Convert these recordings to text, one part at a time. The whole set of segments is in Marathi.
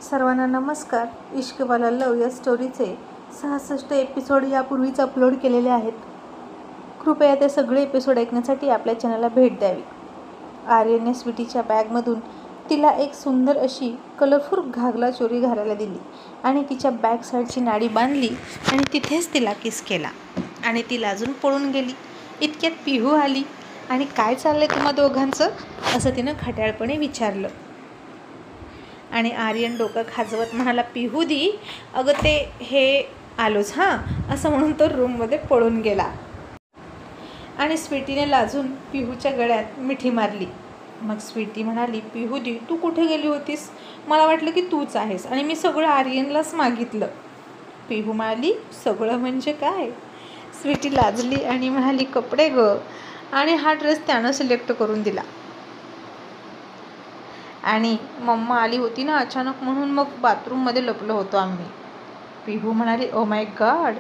सर्वांना नमस्कार. इश्कवाला लव या स्टोरीचे 66 एपिसोड यापूर्वीच अपलोड केलेले आहेत. कृपया ते सगळे एपिसोड ऐकण्यासाठी आपल्या चॅनलला भेट द्यावी. आर्यनने स्वीटीच्या बॅगमधून तिला एक सुंदर अशी कलरफुल घागला चोरी घालायला दिली आणि तिच्या बॅक साईडची नाडी बांधली आणि तिथेच तिला किस केला आणि ती लाजून पळून गेली. इतक्यात पिहू आली आणि काय चाललंय तुम्हा दोघांचं असं तिनं खट्याळपणे विचारलं. आणि आर्यन डोकं खाजवत म्हणाला, पिहू दी अगं ते हे आलोच हां असं म्हणून तो रूममध्ये पळून गेला. आणि स्वीटीने लाजून पिहूच्या गळ्यात मिठी मारली. मग स्वीटी म्हणाली, पिहू दी तू कुठे गेली होतीस? मला वाटलं की तूच आहेस आणि मी सगळं आर्यनलाच मागितलं. पिहू म्हणाली, सगळं म्हणजे काय? स्वीटी लाजली आणि म्हणाली, कपडे ग, आणि हा ड्रेस त्यानं सिलेक्ट करून दिला आणि मम्मा आली होती ना अचानक म्हणून मग बाथरूममध्ये लपलो होतो आम्ही. पिहू म्हणाली, ओ माय गॉड,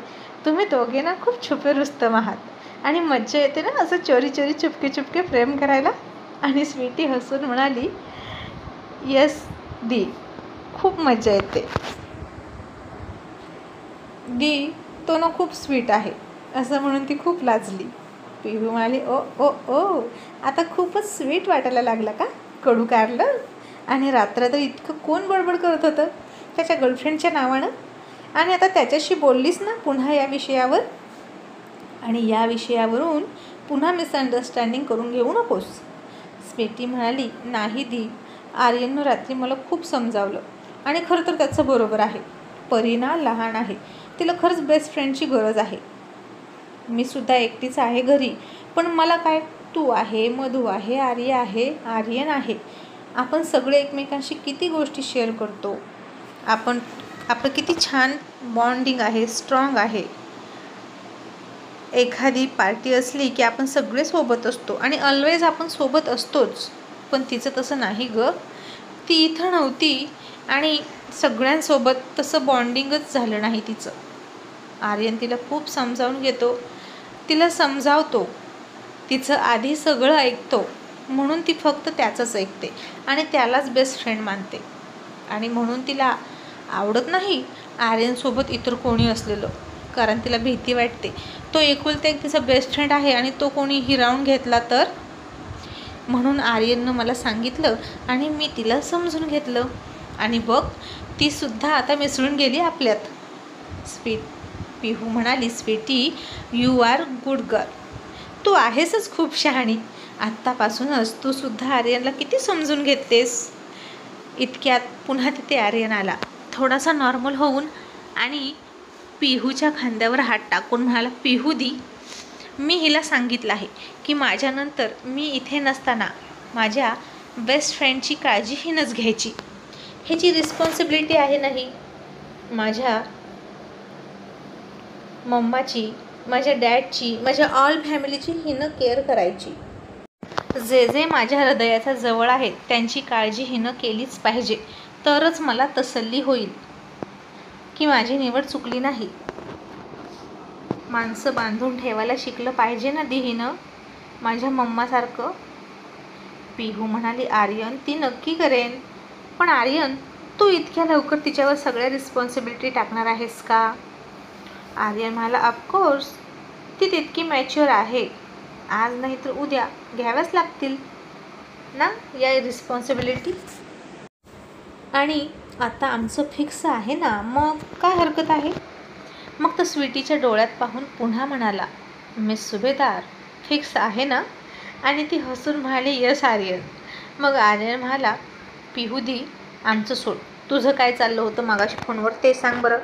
तुम्ही दोघे ना खूप छुपे रुस्तम आहात आणि मज्जा येते ना असं चोरी चोरी चुपके चुपके प्रेम करायला. आणि स्वीटी हसून म्हणाली, येस दी, खूप मज्जा येते. दी तो ना खूप स्वीट आहे असं म्हणून ती खूप लाजली. पिहू म्हणाली, ओ ओ ओ, आता खूपच स्वीट वाटायला लागला का? कडू काढलं? आणि रात्र तर इतकं कोण बडबड करत होतं त्याच्या गर्लफ्रेंडच्या नावानं? आणि आता त्याच्याशी बोललीस ना पुन्हा या विषयावर? आणि या विषयावरून पुन्हा मिसअंडरस्टँडिंग करून घेऊ नकोस. स्वीटी म्हणाली, नाही दी, आर्यननं रात्री मला खूप समजावलं आणि खरं तर त्याचं बरोबर आहे. परीना लहान आहे, तिला खरंच बेस्ट फ्रेंडची गरज आहे. मी सुद्धा एकटीच आहे घरी, पण मला काय, तू आहे, मधू आहे, आर्य आहे, आर्यन आहे. आपण सगळे एकमेकांशी किती गोष्टी शेअर करतो. आपलं किती छान बॉन्डिंग आहे, स्ट्रॉंग आहे. एखादी पार्टी असली की आपण सगळे सोबत असतो आणि ऑलवेज आपण सोबत असतोच. पण तिचं तसं नाही ग, ती इथं नव्हती आणि सगळ्यांसोबत तसं बॉन्डिंगच झालं नाही तिचं. आर्यन तिला खूप समजावून घेतो, तिला समजावतो, तिचं आधी सगळं ऐकतो म्हणून ती फक्त त्याचंच ऐकते आणि त्यालाच बेस्ट फ्रेंड मानते. आणि म्हणून तिला आवडत नाही आर्यनसोबत इतर कोणी असलेलं, कारण तिला भीती वाटते तो एकुलता एक तिचा बेस्ट फ्रेंड आहे आणि तो कोणी हिरावून घेतला तर. म्हणून आर्यननं मला सांगितलं आणि मी तिला समजून घेतलं आणि बघ ती सुद्धा आता मिसळून गेली आपल्यात. पिहू म्हणाली, sweety you are good girl, तू आहेसच खूप शहाणी. आत्तापासूनच तू सुद्धा आर्यनला किती समजून घेतेस. इतक्यात पुन्हा तिथे आर्यन आला, थोडासा नॉर्मल होऊन, आणि पिहूच्या खांद्यावर हात टाकून म्हणाला, पिहू दी, मी हिला सांगितलं आहे की माझ्यानंतर मी इथे नसताना माझ्या बेस्ट फ्रेंडची काळजी हिनंच घ्यायची. ह्याची रिस्पॉन्सिबिलिटी आहे नाही. माझ्या मम्माची, माझ्या डॅडची, माझ्या ऑल फॅमिलीची हिनं केअर करायची. जे जे माझ्या हृदयाच्या जवळ आहेत त्यांची काळजी हिनं केलीच पाहिजे, तरच मला तसल्ली होईल की माझी निवड चुकली नाही. माणसं बांधून ठेवायला शिकलं पाहिजे ना दी हिनं, माझ्या मम्मासारखं. पिहू म्हणाली, आर्यन ती नक्की करेन, पण आर्यन तू इतक्या लवकर तिच्यावर सगळ्या रिस्पॉन्सिबिलिटी टाकणार आहेस का? आर्यन म्हणाला, ऑफकोर्स, ती तितकी मॅच्युअर आहे, आज नाही तर उद्या घ्याव्याच लागतील ना या रिस्पॉन्सिबिलिटी. आणि आता आमचं फिक्स आहे ना, मग काय हरकत आहे? मग तो स्वीटीच्या डोळ्यात पाहून पुन्हा म्हणाला, मिस सुभेदार, फिक्स आहे ना? आणि ती हसून म्हणाली, यस आर्यन. मग आर्यन म्हणाला, पिहू दी आमचं सोड, तुझं काय चाललं होतं मागाशी फोनवर ते सांग बरं.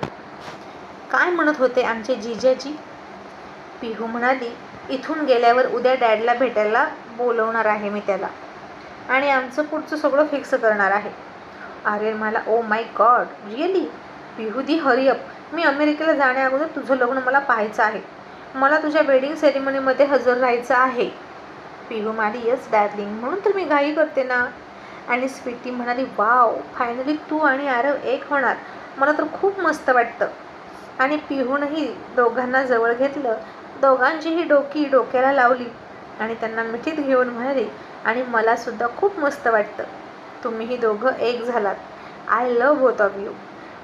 काय म्हणत होते आमचे जिजाजी? पिहू म्हणाली, इथून गेल्यावर उद्या डॅडला भेटायला बोलवणार आहे मी त्याला आणि आमचं पुढचं सगळं फिक्स करणार आहे. आर्यन म्हणाला, oh my God, really? Pihu di hurry up, मी अमेरिकेला जाण्याअगोदर तुझं लग्न मला पाहायचं आहे. मला तुझ्या वेडिंग सेरेमनीमध्ये हजर राहायचं आहे. पिहू म्हणाली, येस डार्लिंग, म्हणून तर मी घाई करते ना. आणि स्वीटी म्हणाली, वाव, फायनली तू आणि आरव एक होणार, मला तर खूप मस्त वाटतं. आणि पिहूनही दोघांना जवळ घेतलं, दोघांचीही डोकी डोक्याला लावली आणि त्यांना मिठीत घेऊन म्हणाली, आणि मला सुद्धा खूप मस्त वाटतं, तुम्हीही दोघं एक झालात. I love both of you.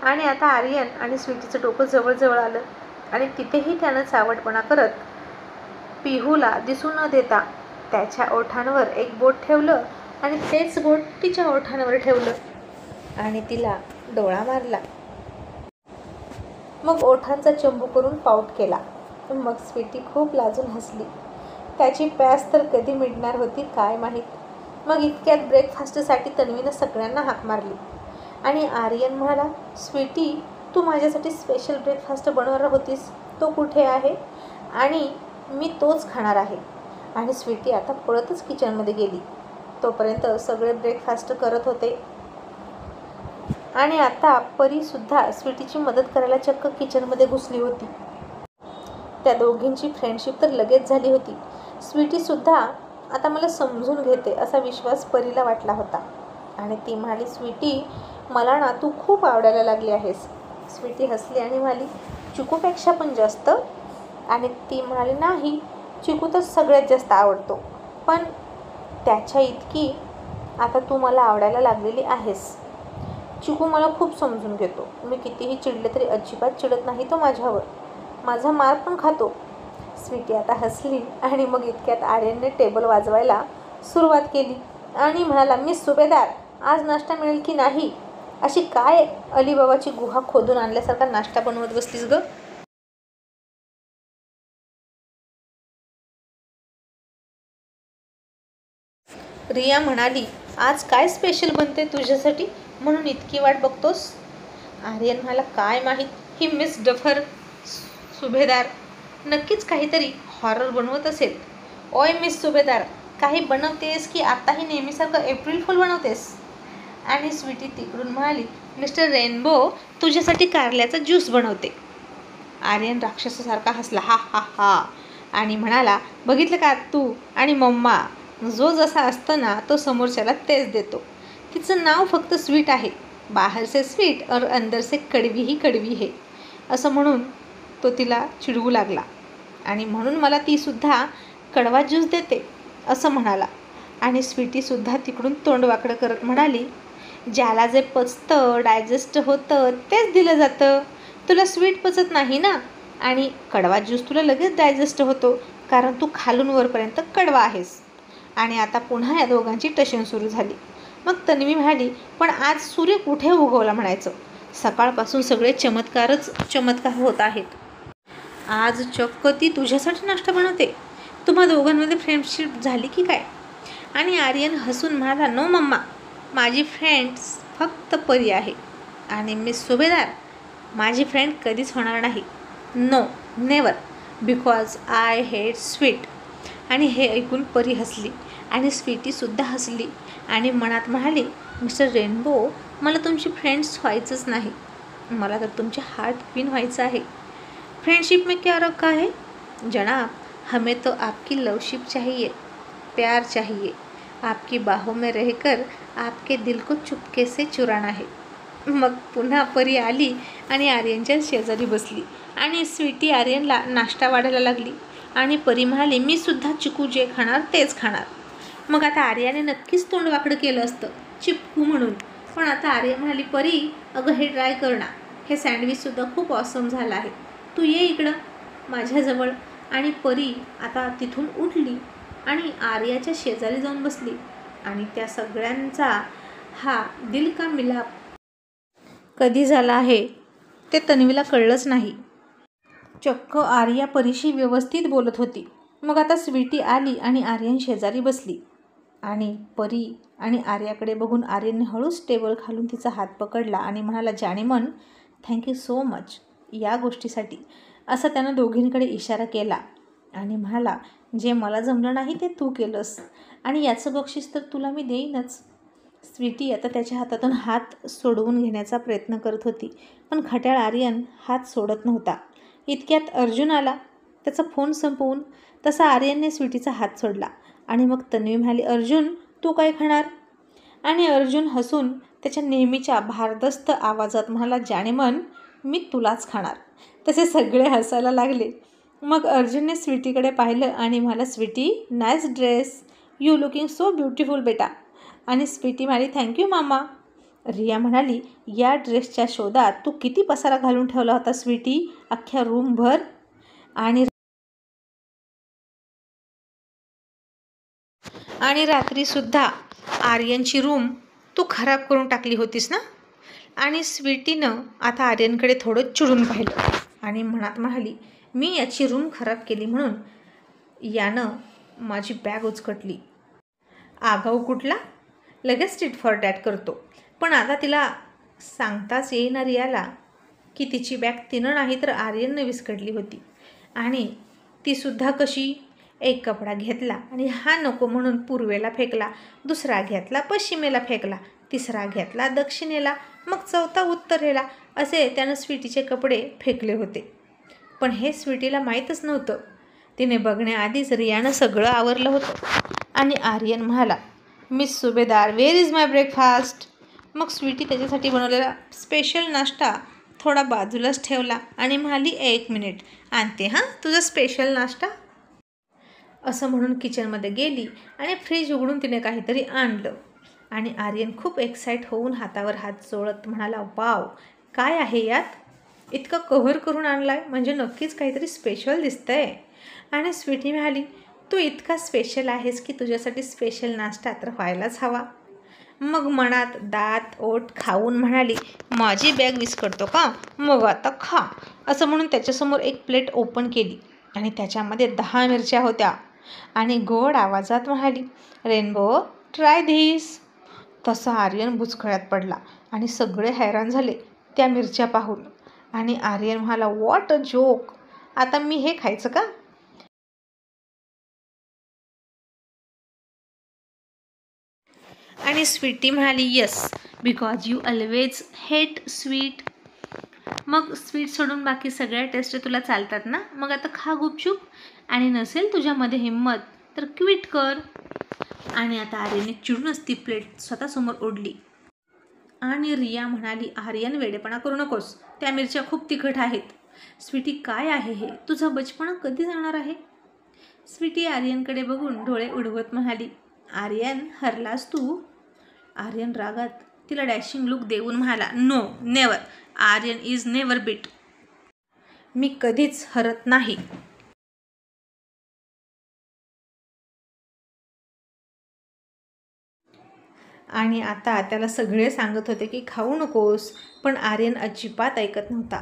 आणि आता आर्यन आणि स्वीटीचं डोकं जवळजवळ आलं आणि तिथेही त्यानं चावटपणा करत पिहूला दिसू न देता त्याच्या ओठांवर एक बोट ठेवलं आणि तेच बोट तिच्या ओठांवर ठेवलं आणि तिला डोळा मारला. मग ओठांचा चंबू करून पाऊट केला. मग स्वीटी खूप लाजून हसली. त्याची प्यास तर कधी मिळणार होती काय माहीत. मग इतक्यात ब्रेकफास्टसाठी तन्वीनं सगळ्यांना हाक मारली आणि आर्यन म्हणाला, स्वीटी, तू माझ्यासाठी स्पेशल ब्रेकफास्ट बनवणार होतीस, तो कुठे आहे? आणि मी तोच खाणार आहे. आणि स्वीटी आता पळतच किचनमध्ये गेली. तोपर्यंत सगळे ब्रेकफास्ट करत होते आणि आता परीसुद्धा स्वीटीची मदत करायला चक्क किचनमध्ये घुसली होती. त्या दोघींची फ्रेंडशिप तर लगेच झाली होती. स्वीटीसुद्धा आता मला समजून घेते असा विश्वास परीला वाटला होता आणि ती म्हणाली, स्वीटी, मला ना तू खूप आवडायला लागली आहेस. स्वीटी हसली आणि म्हणाली, चिकूपेक्षा पण जास्त? आणि ती म्हणाली, नाही, चिकू तर सगळ्यात जास्त आवडतो, पण त्याच्या इतकी आता तू मला आवडायला लागलेली आहेस. चिकू मला खूप समजून घेतो. मी कितीही चिडले तरी अजिबात चिडत नाही तो माझ्यावर. माझा मार पण खातो. स्वीटी आता हसली आणि मग इतक्यात आर्यनने टेबल वाजवायला सुरुवात केली आणि म्हणाला, मिस सुभेदार, आज नाश्ता मिळेल की नाही? अशी काय अलिबाबाची गुहा खोदून आणल्यासारखा नाश्ता बनवत बसलीस ग? रिया म्हणाली, आज काय स्पेशल बनते तुझ्यासाठी म्हणून इतकी वाट बघतोस? आर्यन म्हणाला, काय माहीत, ही मिस डफर सुभेदार नक्कीच काहीतरी हॉरर बनवत असेल. ओय मिस सुभेदार, काही बनवतेस की आताही नेहमीसारखं एप्रिल फुल बनवतेस? आणि स्वीटी तिकडून म्हणाली, मिस्टर रेनबो, तुझ्यासाठी कारल्याचा ज्यूस बनवते. आर्यन राक्षसासारखा हसला, हा हा हा, आणि म्हणाला, बघितलं का, तू आणि मम्मा जो जसा असतो ना तो समोरच्याला तेच देतो. तिचं नाव फक्त स्वीट आहे, बाहेर से स्वीट और अंदर से कड़वी ही कड़वी है, असं म्हणून तो तिला चिडवू लागला आणि म्हणून मला तीसुद्धा कडवा ज्यूस देते असं म्हणाला. आणि स्वीटीसुद्धा तिकडून तोंड वाकडं करत म्हणाली, ज्याला जे पचतं, डायजेस्ट होतं तेच दिलं जातं. तुला स्वीट पचत नाही ना, आणि कडवा ज्यूस तुला लगेच डायजेस्ट होतो कारण तू खालून वरपर्यंत कडवा आहेस. आणि आता पुन्हा या दोघांची टशन सुरू झाली. मग तन्वी म्हणाली, पण आज सूर्य कुठे उगवला म्हणायचं? सकाळपासून सगळे चमत्कारच चमत्कार होत आहेत. आज चक्क ती तुझ्यासाठी नाश्ता बनवते. तुम्हा दोघांमध्ये फ्रेंडशिप झाली की काय? आणि आर्यन हसून म्हणाला, नो मम्मा, माझी फ्रेंड्स फक्त परी आहे आणि मिस सुभेदार माझी फ्रेंड कधीच होणार नाही. No, never, because I hate sweet. आणि हे ऐकून परी हसली आणि स्वीटीसुद्धा हसली आणि मनात म्हणाली, मिस्टर रेनबो, मला तुमची फ्रेंड्स व्हायचंच नाही, मला तर तुमचे हार्ट क्वीन व्हायचं आहे. फ्रेंडशिप में क्या रखा है जनाब, हमें तो आपकी लवशिप चाहिए, प्यार चाहिए, आपकी बाहों में रहकर आपके दिल को चुपके से चुराना है. मग पुन्हा परी आली आणि आर्यनच्या शेजारी बसली आणि स्वीटी आर्यनला नाश्ता वाढायला लागली आणि परी म्हणाली, मी सुद्धा चिकू जे खाणार तेच खाणार. मग आता आर्याने नक्कीच तोंड वाकडं केलं असतं चिपकू म्हणून, पण आता आर्या म्हणाली, परी, अगं हे ट्राय कर ना, हे सँडविचसुद्धा खूप ऑसम झालं आहे, तू ये इकडं माझ्याजवळ. आणि परी आता तिथून उठली आणि आर्याच्या शेजारी जाऊन बसली आणि त्या सगळ्यांचा हा दिल का मिलाप कधी झाला आहे ते तन्वीला कळलंच नाही. चक्क आर्या परीशी व्यवस्थित बोलत होती. मग आता स्वीटी आली आणि आर्यन शेजारी बसली आणि परी आणि आर्याकडे बघून आर्यनने हळूच टेबल खालून तिचा हात पकडला आणि म्हणाला, जानेमन, थँक्यू सो मच या गोष्टीसाठी, असा त्यानं दोघींकडे इशारा केला आणि म्हणाला, जे मला जमलं नाही ते तू केलंस आणि याचं बक्षीस तर तुला मी देईनच. स्वीटी आता त्याच्या हातातून हात सोडवून घेण्याचा प्रयत्न करत होती, पण खट्याळ आर्यन हात सोडत नव्हता. इतक्यात अर्जुन आला, त्याचा फोन संपवून. तसा आर्यनने स्वीटीचा हात सोडला आणि मग तन्वी म्हणाली, अर्जुन, तू काय खाणार? आणि अर्जुन हसून त्याच्या नेहमीच्या भारदस्त आवाजात म्हणाला, जानेमन, मी तुलाच खाणार. तसे सगळे हसायला लागले. मग अर्जुनने स्वीटीकडे पाहिलं आणि म्हणाला, Sweetie, nice dress, you looking so beautiful बेटा. आणि स्वीटी म्हणाली, थँक्यू मामा. रिया म्हणाली, या ड्रेसच्या शोधात तू किती पसारा घालून ठेवला होता स्वीटी, अख्ख्या रूमभर. आणि रात्रीसुद्धा आर्यनची रूम तू खराब करून टाकली होतीस ना. आणि स्वीटीनं आता आर्यनकडे थोडं चिडून पाहिलं आणि मनात म्हणाली, मी याची रूम खराब केली म्हणून यानं माझी बॅग उचकटली. आगाऊ कुठला, लगेच टिट फॉर डॅट करतो. पण आता तिला सांगताच येईना रियाला की तिची बॅग तिनं नाही तर आर्यननं विस्कटली होती. आणि तीसुद्धा कशी. एक कपडा घेतला आणि हा नको म्हणून पूर्वेला फेकला, दुसरा घेतला पश्चिमेला फेकला, तिसरा घेतला दक्षिणेला, मग चौथा उत्तरेला, असे त्यानं स्वीटीचे कपडे फेकले होते. पण हे स्वीटीला माहीतच नव्हतं. तिने बघण्याआधीच रियानं सगळं आवरलं होतं. आणि आर्यन म्हणाला, मिस सुभेदार, वेअर इज माय ब्रेकफास्ट. मग स्वीटी त्याच्यासाठी बनवलेला स्पेशल नाश्ता थोडा बाजूलाच ठेवला आणि म्हणाली, 1 मिनिट आणते हां तुझा स्पेशल नाश्ता. असं म्हणून किचनमध्ये गेली आणि फ्रीज उघडून तिने काहीतरी आणलं. आणि आर्यन खूप एक्साईट होऊन हातावर हात चोळत म्हणाला, वाव, काय आहे यात, इतकं कव्हर करून आणलाय, म्हणजे नक्कीच काहीतरी स्पेशल दिसतंय. आणि स्वीटी म्हणाली, तू इतका स्पेशल आहेस की तुझ्यासाठी स्पेशल नाश्ता तर व्हायलाच हवा. मग मनात दात ओठ खाऊन म्हणाली, माझी बॅग विस्कटतो का, मग आता खा. असं म्हणून त्याच्यासमोर एक प्लेट ओपन केली आणि त्याच्यामध्ये 10 मिरच्या होत्या. आणि गोड आवाजात म्हणाली, रेनबो ट्राय धिस. तसा आर्यन बुचकळ्यात पडला आणि सगळे हैराण झाले त्या मिरच्या पाहून. आणि आर्यन म्हणाला, व्हॉट अ जोक, आता मी हे खायचं का. आणि स्वीटी म्हणाली, yes, because you always hate sweet. मग स्वीट सोडून बाकी सगळ्या टेस्ट तुला चालतात ना, मग आता खा गुपचूप. आणि नसेल तुझ्यामध्ये हिंमत तर क्विट कर. आणि आता आर्यनने चिडूनच ती प्लेट स्वतःसमोर ओढली. आणि रिया म्हणाली, आर्यन वेडेपणा करू नकोस, त्या मिरच्या खूप तिखट आहेत. स्वीटी, काय आहे हे, तुझा बचपना कधी जाणार आहे. स्वीटी आर्यनकडे बघून डोळे उडवत म्हणाली, आर्यन हरलास तू. आर्यन रागात तिला डॅशिंग लुक देऊन म्हणाला, no never, Aryan is never beat. मी कधीच हरत नाही. आणि आता त्याला सगळे सांगत होते की खाऊ नकोस, पण आर्यन अजिबात ऐकत नव्हता.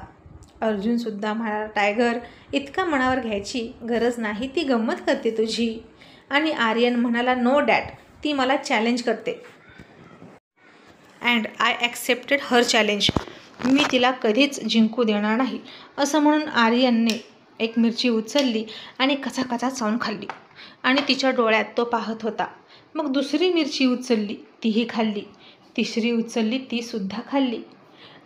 अर्जुनसुद्धा म्हणाला, टायगर, इतका मनावर घ्यायची गरज नाही, ती गंमत करते तुझी. आणि आर्यन म्हणाला, नो डॅड, ती मला चॅलेंज करते and I accepted her challenge. मी तिला कधीच जिंकू देणार नाही. असं म्हणून आर्यनने एक मिरची उचलली आणि कचाकचा चावून खाल्ली. आणि तिच्या डोळ्यात तो पाहत होता. मग दुसरी मिरची उचलली, तीही खाल्ली. तिसरी उचलली, तीसुद्धा खाल्ली.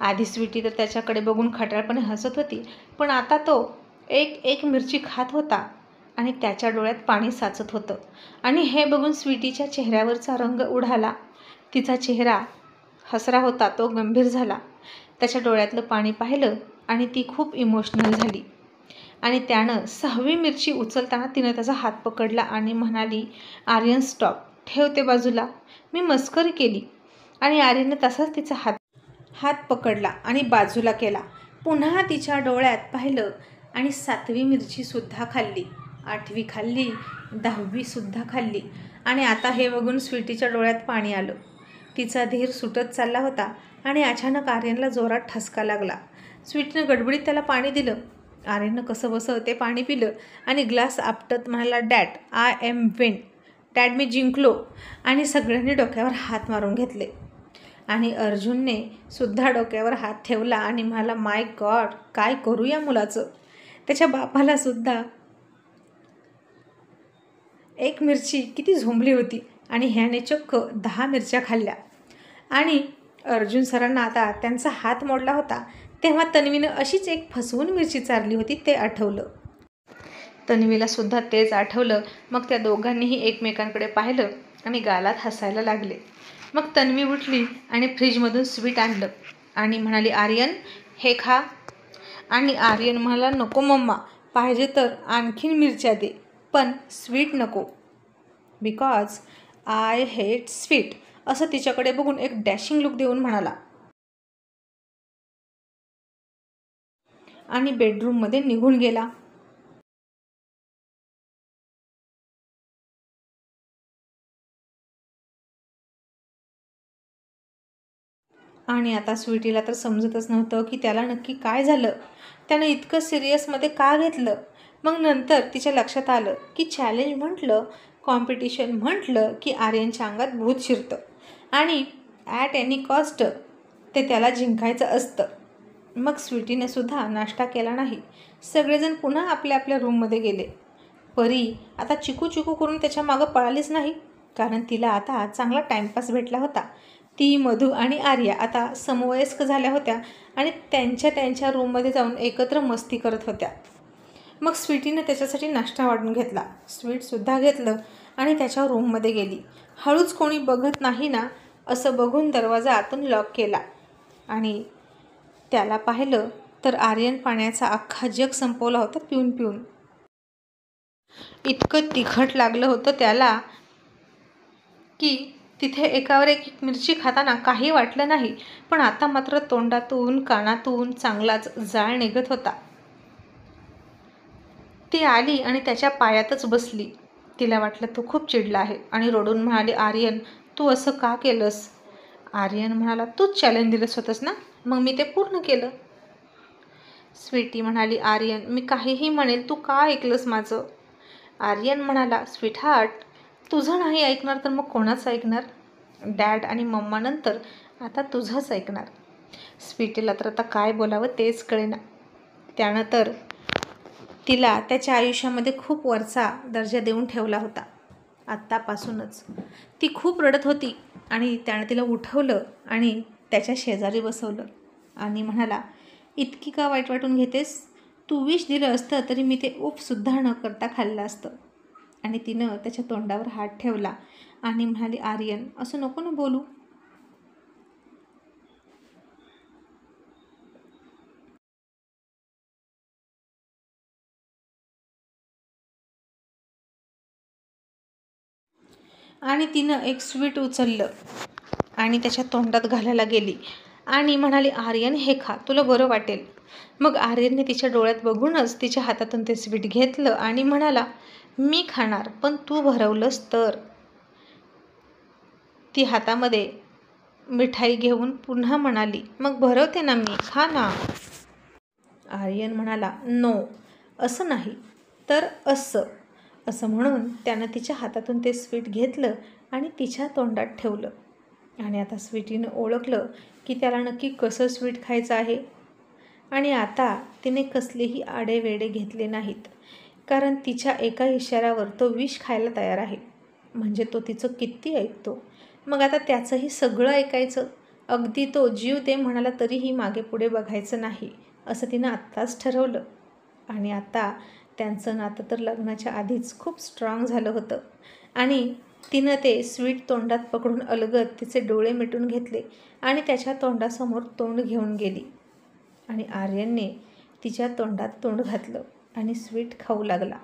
आधी स्वीटी तर त्याच्याकडे बघून खट्याळपणे हसत होती, पण आता तो एक एक मिरची खात होता आणि त्याच्या डोळ्यात पाणी साचत होतं. आणि हे बघून स्वीटीच्या चेहऱ्यावरचा रंग उडाला. तिचा चेहरा हसरा होता तो गंभीर झाला. त्याच्या डोळ्यातलं पाणी पाहिलं आणि ती खूप इमोशनल झाली. आणि त्यानं 6वी मिरची उचलताना तिनं त्याचा हात पकडला आणि म्हणाली, आर्यन स्टॉप, ठेव ते बाजूला, मी मस्करी केली. आणि आर्यनने तसाच तिचा हात पकडला आणि बाजूला केला. पुन्हा तिच्या डोळ्यात पाहिलं आणि 7वी मिरचीसुद्धा खाल्ली, 8वी खाल्ली, 10वीसुद्धा खाल्ली. आणि आता हे बघून स्वीटीच्या डोळ्यात पाणी आलं. तिचा धीर सुटत चालला होता आणि अचानक आर्यनला जोरात ठसका लागला. स्वीटीनं गडबडीत त्याला पाणी दिलं. आर्यननं कसं बसं ते पाणी पिलं आणि ग्लास आपटत म्हणाला, dad, I am win. Dad, मी जिंकलो. आणि सगळ्यांनी डोक्यावर हात मारून घेतले. आणि अर्जुनने सुद्धा डोक्यावर हात ठेवला आणि म्हणाला, माय गॉड, काय करू या मुलाचं. त्याच्या बापाला सुद्धा एक मिरची किती झोंबली होती आणि ह्याने चक्क 10 मिरच्या खाल्ल्या. आणि अर्जुन सरांना आता त्यांचा हात मोडला होता तेव्हा तन्वीनं अशीच एक फसवून मिरची चारली होती ते आठवलं. तन्वीला सुद्धा तेच आठवलं. मग त्या दोघांनीही एकमेकांकडे पाहिलं आणि गालात हसायला लागले. मग तन्वी उठली आणि फ्रीजमधून स्वीट आणलं आणि म्हणाली, आर्यन, हे खा. आणि आर्यन म्हणाला, नको मम्मा, पाहिजे तर आणखीन मिरच्या दे, पण स्वीट नको, बिकॉज आय हेट स्वीट. असं तिच्याकडे बघून एक डॅशिंग लुक देऊन म्हणाला आणि बेडरूममध्ये निघून गेला. आणि आता स्वीटीला तर समजतच नव्हतं की त्याला नक्की काय झालं, त्यानं इतकं सिरियसमध्ये का घेतलं. मग नंतर तिच्या लक्षात आलं की चॅलेंज म्हटलं, कॉम्पिटिशन म्हटलं की आर्यनच्या अंगात भूत शिरतं आणि ॲट एनी कॉस्ट ते त्याला जिंकायचं असतं. मग स्वीटीने सुद्धा नाश्ता केला नाही. सगळेजण पुन्हा आपल्या आपल्या रूममध्ये गेले. परी आता चिकू चिकू करून त्याच्या मागं पळालीच नाही, कारण तिला आता चांगला टाईमपास भेटला होता. ती, मधू आणि आर्या आता समवयस्क झाल्या होत्या आणि त्यांच्या रूममध्ये जाऊन एकत्र मस्ती करत होत्या. मग स्वीटीने त्याच्यासाठी नाश्ता वाढून घेतला, स्वीटसुद्धा घेतलं आणि त्याच्या रूममध्ये गेली. हळूच कोणी बघत नाही ना असं बघून दरवाजा आतून लॉक केला आणि त्याला पाहिलं तर आर्यन पाण्याचा अख्खा जग संपवला होता पिऊन पिऊन. इतकं तिखट लागलं होतं त्याला की तिथे एकावर एक मिरची खाताना काही वाटलं नाही, पण आता मात्र तोंडातून कानातून चांगलाच जाळ निघत होता. ती आली आणि त्याच्या पायातच बसली. तिला वाटलं तो खूप चिडला आहे आणि रडून म्हणाली, आर्यन तू असं का केलंस? आर्यन म्हणाला, तूच चॅलेंज दिलंस होतंस ना, मग मी ते पूर्ण केलं. स्वीटी म्हणाली, आर्यन मी काहीही म्हणेल, तू का ऐकलंस माझं? आर्यन म्हणाला, स्वीटहार्ट तुझं नाही ऐकणार तर मग कोणाचं ऐकणार? डॅड आणि मम्मानंतर आता तुझंच ऐकणार. स्वीटीला तर आता काय बोलावं तेच कळेना. त्यानं तर तिला त्याच्या आयुष्यामध्ये खूप वरचा दर्जा देऊन ठेवला होता. आत्तापासूनच ती खूप रडत होती आणि त्यानं तिला उठवलं आणि त्याच्या शेजारी बसवलं आणि म्हणाला, इतकी का वाईट वाटून घेतेस? तू विष दिलं असतं तरी मी ते उपसुद्धा न करता खाल्लं असतं. आणि तिनं त्याच्या तोंडावर हात ठेवला आणि म्हणाली, आर्यन असं नको ना बोलू. आणि तिनं एक स्वीट उचललं आणि त्याच्या तोंडात घालायला गेली आणि म्हणाली, आर्यन हे खा, तुला बरं वाटेल. मग आर्यनने तिच्या डोळ्यात बघूनच तिच्या हातातून ते स्वीट घेतलं आणि म्हणाला, मी खाणार पण तू भरवलंस तर. ती हातामध्ये मिठाई घेऊन पुन्हा म्हणाली, मग भरवते ना मी, खा ना. आर्यन म्हणाला, नो असं नाही तर असं. असं म्हणून त्यानं तिच्या हातातून ते स्वीट घेतलं आणि तिच्या तोंडात ठेवलं. आणि आता स्वीटीनं ओळखलं की त्याला नक्की कसं स्वीट खायचं आहे. आणि आता तिने कसलेही आडेवेडे घेतले नाहीत, कारण तिच्या एका इशाऱ्यावर तो विष खायला तयार आहे. म्हणजे तो तिचं किती ऐकतो. मग आता त्याचंही सगळं ऐकायचं. अगदी तो जीव दे म्हणाला तरीही मागे पुढे बघायचं नाही असं तिनं आत्ताच ठरवलं. आणि आता त्यांचं नातं तर लग्नाच्या आधीच खूप स्ट्रॉंग झालं होतं. आणि तिनं ते स्वीट तोंडात पकडून अलगद तिचे डोळे मिटून घेतले आणि त्याच्या तोंडासमोर तोंड घेऊन गेली. आणि आर्यनने तिच्या तोंडात तोंड घातलं आणि स्वीट खाऊ लागला.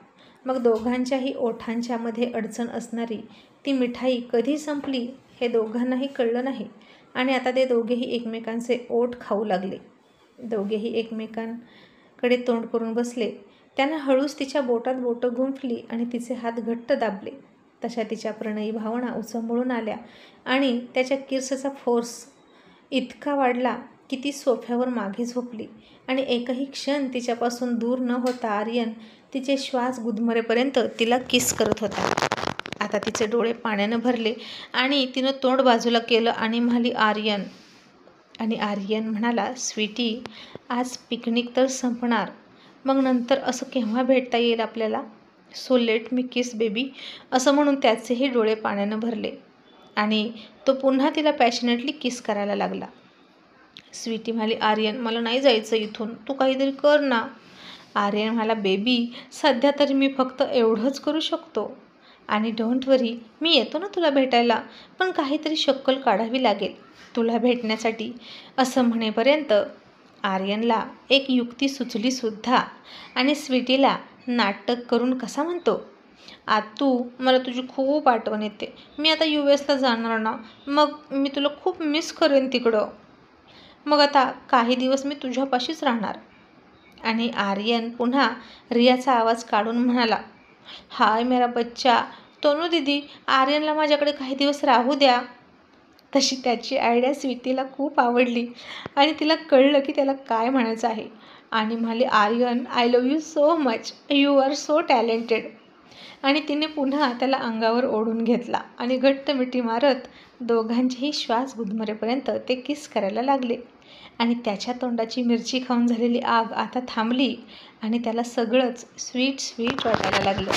मग दोघांच्याही ओठांच्यामध्ये अडचण असणारी ती मिठाई कधी संपली हे दोघांनाही कळलं नाही. आणि आता ते दोघेही एकमेकांचे ओठ खाऊ लागले. दोघेही एकमेकांकडे तोंड करून बसले. त्यानं हळूच तिच्या बोटात बोटं गुंफली आणि तिचे हात घट्ट दाबले. तशा तिच्या प्रणयी भावना उचंबळून आल्या आणि त्याच्या किसचा फोर्स इतका वाढला की ती सोफ्यावर मागे झोपली. आणि एकही क्षण तिच्यापासून दूर न होता आर्यन तिचे श्वास गुदमरेपर्यंत तिला किस करत होता. आता तिचे डोळे पाण्यानं भरले आणि तिनं तोंड बाजूला केलं आणि म्हणाली, आर्यन. आणि आर्यन म्हणाला, स्वीटी आज पिकनिक तर संपणार, मग नंतर असं केव्हा भेटता येईल आपल्याला? सो लेट मी किस बेबी. असं म्हणून त्याचेही डोळे पाण्यानं भरले आणि तो पुन्हा तिला पॅशनेटली किस करायला लागला. स्वीटी म्हणाली, आर्यन मला नाही जायचं इथून, तू काहीतरी कर ना. आर्यन म्हणाला, बेबी सध्या तरी मी फक्त एवढंच करू शकतो. आणि डोंट वरी मी येतो ना तुला भेटायला, पण काहीतरी शक्कल काढावी लागेल तुला भेटण्यासाठी. असं म्हणेपर्यंत आर्यनला एक युक्ती सुचली सुद्धा. आणि स्वीटीला नाटक करून कसा म्हणतो, तू मला तुझी खूप आठवण येते. मी आता US ला जाणार ना, मग मी तुला खूप मिस करेन तिकडं. मग आता काही दिवस मी तुझ्यापाशीच राहणार. आणि आर्यन पुन्हा रियाचा आवाज काढून म्हणाला, हाय मेरा बच्चा. तनू दीदी, आर्यनला माझ्याकडे काही दिवस राहू द्या. तशी त्याची आयडिया स्वीटीला खूप आवडली आणि तिला कळलं की त्याला काय म्हणायचं आहे. आणि म्हणाली, Aryan, I love you so much. You are so talented. आणि तिने पुन्हा त्याला अंगावर ओढून घेतला आणि घट्ट मिठी मारत दोघांचेही श्वास गुदमरेपर्यंत ते किस करायला लागले. आणि त्याच्या तोंडाची मिरची खाऊन झालेली आग आता थांबली आणि त्याला सगळंच स्वीट स्वीट वाटायला लागलं.